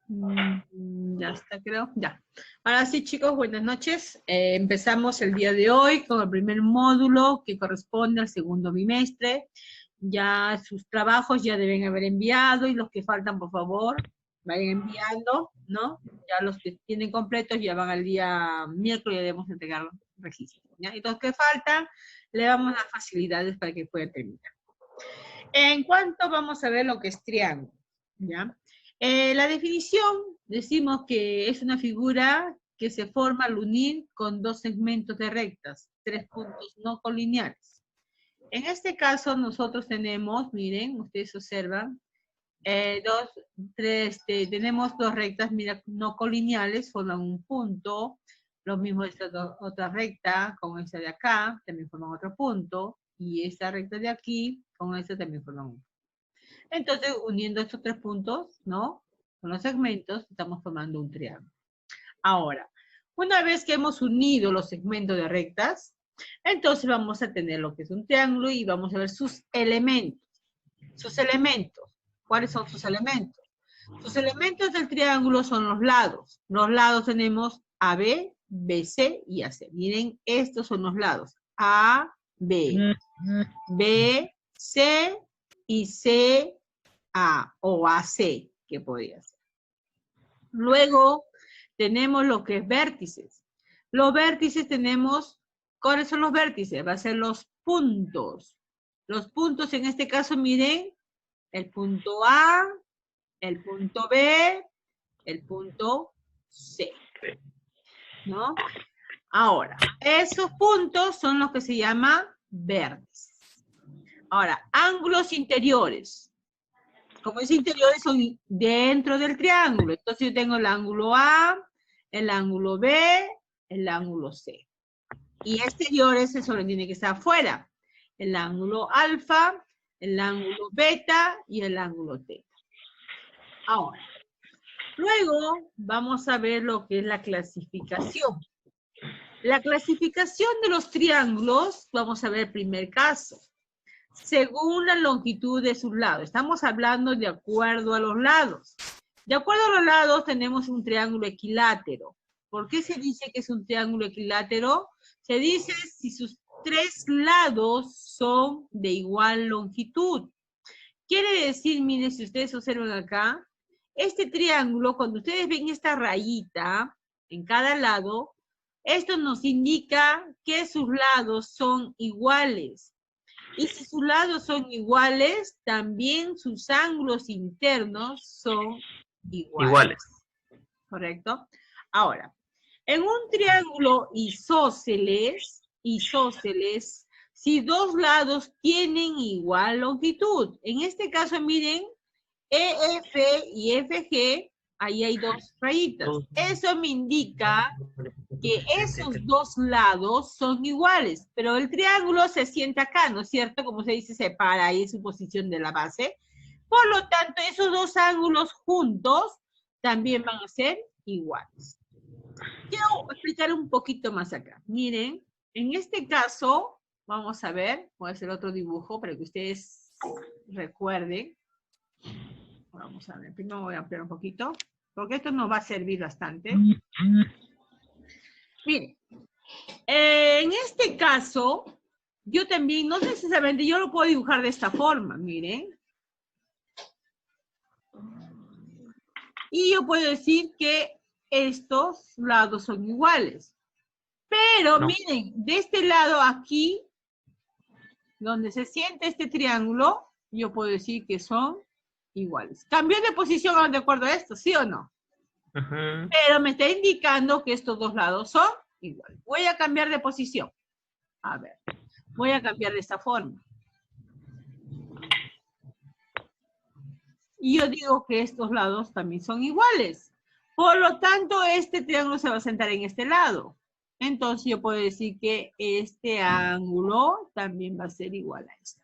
Ya está, creo. Ya. Ahora sí, chicos, buenas noches. Empezamos el día de hoy con el primer módulo que corresponde al segundo bimestre. Ya sus trabajos ya deben haber enviado y los que faltan, por favor, vayan enviando, ¿no? Ya los que tienen completos ya van al día miércoles, ya debemos entregar los registros, ¿ya? Y los que faltan, le damos las facilidades para que puedan terminar. En cuanto vamos a ver lo que es triángulo, ¿ya? La definición, decimos que es una figura que se forma al unir con dos segmentos de rectas, tres puntos no colineales. En este caso nosotros tenemos, miren, ustedes observan, tenemos dos rectas, mira, no colineales, forman un punto, lo mismo esta otra recta con esta de acá, también forman otro punto, y esta recta de aquí con esta también forman un punto. Entonces, uniendo estos tres puntos, ¿no? Con los segmentos, estamos formando un triángulo. Ahora, una vez que hemos unido los segmentos de rectas, entonces vamos a tener lo que es un triángulo y vamos a ver sus elementos. Sus elementos. ¿Cuáles son sus elementos? Sus elementos del triángulo son los lados. Los lados tenemos AB, BC y AC. Miren, estos son los lados. A, B, B, C y C, A o AC, que podría ser. Luego tenemos lo que es vértices. Los vértices tenemos, ¿cuáles son los vértices? Va a ser los puntos. Los puntos en este caso, miren, el punto A, el punto B, el punto C. ¿No? Ahora, esos puntos son los que se llaman vértices. Ahora, ángulos interiores. Como es interiores, son dentro del triángulo. Entonces yo tengo el ángulo A, el ángulo B, el ángulo C. Y exteriores, eso tiene que estar afuera. El ángulo alfa, el ángulo beta y el ángulo teta. Ahora, luego vamos a ver lo que es la clasificación. La clasificación de los triángulos, vamos a ver el primer caso. Según la longitud de sus lados. Estamos hablando de acuerdo a los lados. De acuerdo a los lados tenemos un triángulo equilátero. ¿Por qué se dice que es un triángulo equilátero? Se dice si sus tres lados son de igual longitud. Quiere decir, miren, si ustedes observan acá, este triángulo, cuando ustedes ven esta rayita en cada lado, esto nos indica que sus lados son iguales. Y si sus lados son iguales, también sus ángulos internos son iguales. ¿Correcto? Ahora, en un triángulo isósceles, si dos lados tienen igual longitud, en este caso, miren, EF y FG, ahí hay dos rayitas. Eso me indica que esos dos lados son iguales, pero el triángulo se sienta acá, ¿no es cierto? Como se dice, se para ahí en su posición de la base. Por lo tanto, esos dos ángulos juntos también van a ser iguales. Quiero explicar un poquito más acá. Miren, en este caso, vamos a ver, voy a hacer otro dibujo para que ustedes recuerden. Vamos a ver, primero voy a ampliar un poquito, porque esto nos va a servir bastante. Miren, en este caso, yo también, no necesariamente, yo lo puedo dibujar de esta forma, miren. Y yo puedo decir que estos lados son iguales. Pero no. Miren, de este lado aquí, donde se siente este triángulo, yo puedo decir que son iguales. ¿Cambió de posición de acuerdo a esto, sí o no? Pero me está indicando que estos dos lados son igual. Voy a cambiar de posición. A ver, voy a cambiar de esta forma. Y yo digo que estos lados también son iguales. Por lo tanto, este triángulo se va a sentar en este lado. Entonces yo puedo decir que este ángulo también va a ser igual a este.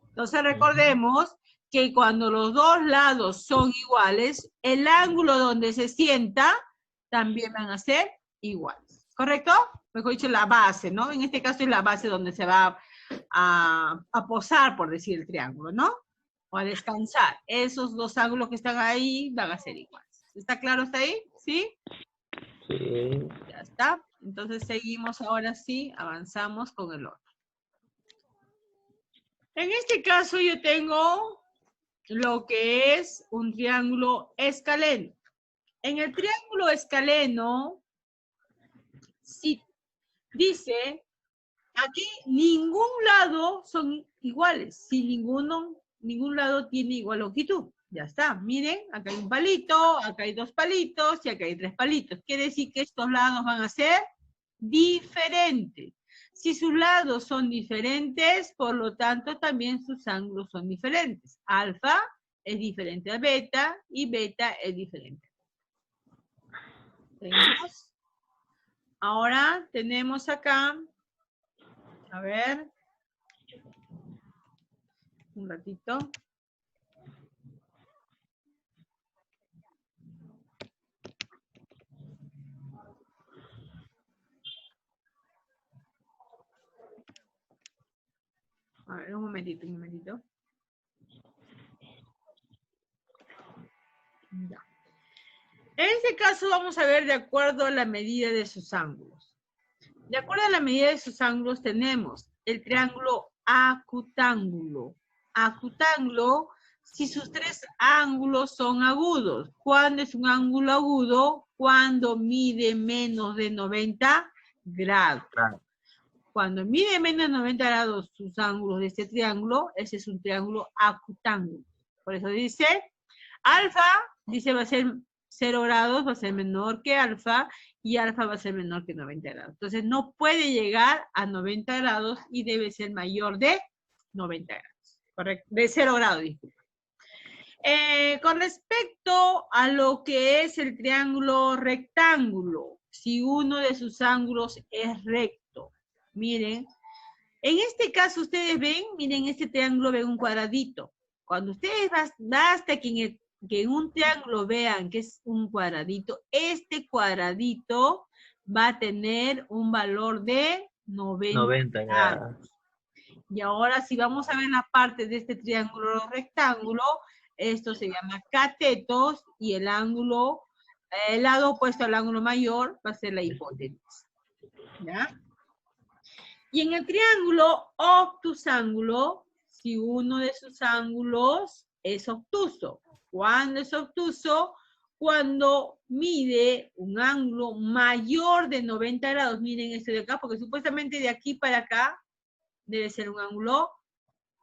Entonces recordemos que cuando los dos lados son iguales, el ángulo donde se sienta también van a ser iguales. ¿Correcto? Mejor dicho, la base, ¿no? En este caso es la base donde se va a posar, por decir, el triángulo, ¿no? O a descansar. Esos dos ángulos que están ahí van a ser iguales. ¿Está claro hasta ahí? ¿Sí? Sí. Ya está. Entonces seguimos ahora sí, avanzamos con el otro. En este caso yo tengo lo que es un triángulo escaleno. En el triángulo escaleno, si dice, aquí ningún lado son iguales, si ningún lado tiene igual longitud. Ya está, miren, acá hay un palito, acá hay dos palitos y acá hay tres palitos. Quiere decir que estos lados van a ser diferentes. Si sus lados son diferentes, por lo tanto también sus ángulos son diferentes. Alfa es diferente a beta y beta es diferente. ¿Seguimos? Ahora tenemos acá, a ver, un ratito. A ver, un momentito, un momentito. Ya. En este caso vamos a ver de acuerdo a la medida de sus ángulos. De acuerdo a la medida de sus ángulos tenemos el triángulo acutángulo. Acutángulo, si sus tres ángulos son agudos. ¿Cuándo es un ángulo agudo? Cuando mide menos de 90 grados. Cuando mide menos de 90 grados sus ángulos de este triángulo, ese es un triángulo acutángulo. Por eso dice, alfa, dice va a ser 0 grados, va a ser menor que alfa, y alfa va a ser menor que 90 grados. Entonces no puede llegar a 90 grados y debe ser mayor de 90 grados. Correcto, de 0 grados, disculpa. Con respecto a lo que es el triángulo rectángulo, si uno de sus ángulos es recto, miren, en este caso ustedes ven, miren este triángulo, ven un cuadradito. Cuando ustedes basta que en un triángulo vean que es un cuadradito, este cuadradito va a tener un valor de 90 grados. Y ahora si vamos a ver la parte de este triángulo rectángulo, esto se llama catetos y el ángulo, el lado opuesto al ángulo mayor va a ser la hipotenusa. ¿Ya? Y en el triángulo obtusángulo, si uno de sus ángulos es obtuso. ¿Cuándo es obtuso? Cuando mide un ángulo mayor de 90 grados. Miren este de acá, porque supuestamente de aquí para acá debe ser un ángulo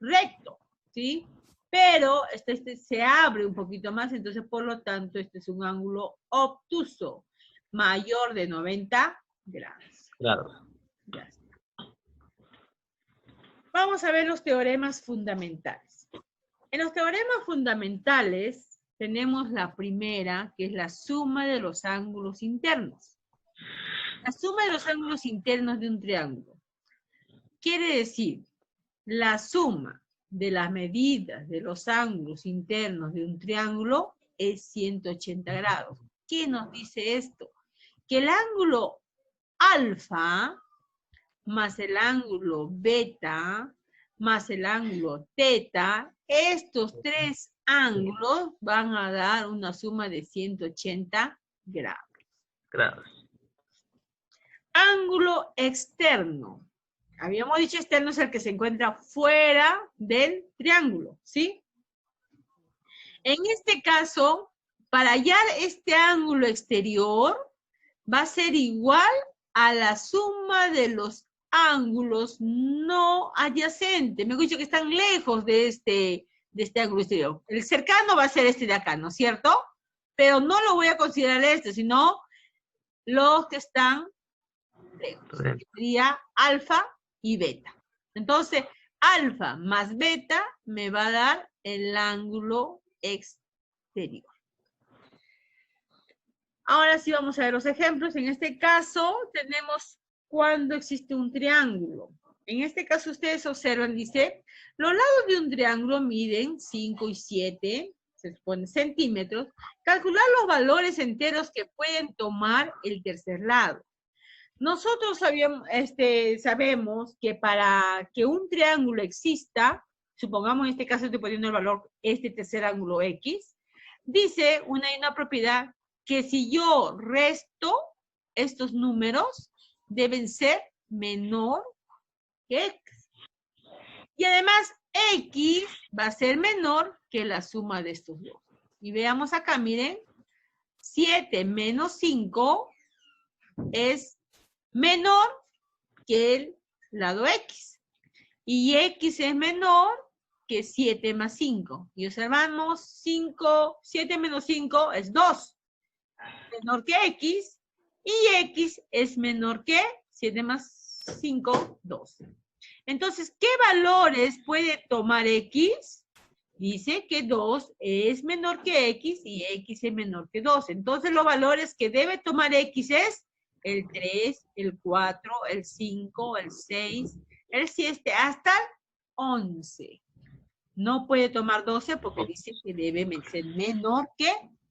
recto, ¿sí? Pero este se abre un poquito más, entonces por lo tanto este es un ángulo obtuso, mayor de 90 grados. Claro. Ya está. Vamos a ver los teoremas fundamentales. En los teoremas fundamentales tenemos la primera, que es la suma de los ángulos internos. La suma de los ángulos internos de un triángulo. Quiere decir, la suma de las medidas de los ángulos internos de un triángulo es 180 grados. ¿Qué nos dice esto? Que el ángulo alfa más el ángulo beta, más el ángulo teta, estos tres ángulos van a dar una suma de 180 grados. Ángulo externo. Habíamos dicho externo es el que se encuentra fuera del triángulo, ¿sí? En este caso, para hallar este ángulo exterior, va a ser igual a la suma de los ángulos no adyacentes. Me he dicho que están lejos de este ángulo exterior. El cercano va a ser este de acá, ¿no es cierto? Pero no lo voy a considerar este, sino los que están lejos. Sería alfa y beta. Entonces, alfa más beta me va a dar el ángulo exterior. Ahora sí vamos a ver los ejemplos. En este caso tenemos cuando existe un triángulo. En este caso ustedes observan, dice, los lados de un triángulo miden 5 y 7, se supone centímetros. Calcular los valores enteros que pueden tomar el tercer lado. Nosotros sabemos que para que un triángulo exista, supongamos en este caso estoy poniendo el valor, este tercer ángulo X, dice una propiedad que si yo resto estos números, deben ser menor que X. Y además, X va a ser menor que la suma de estos dos. Y veamos acá, miren, 7 menos 5 es menor que el lado X. Y X es menor que 7 más 5. Y observamos 7 menos 5 es 2. Menor que X. Y X es menor que 7 más 5, 2. Entonces, ¿qué valores puede tomar X? Dice que 2 es menor que X y X es menor que 2. Entonces, los valores que debe tomar X es el 3, el 4, el 5, el 6, el 7, hasta el 11. No puede tomar 12 porque dice que debe ser menor que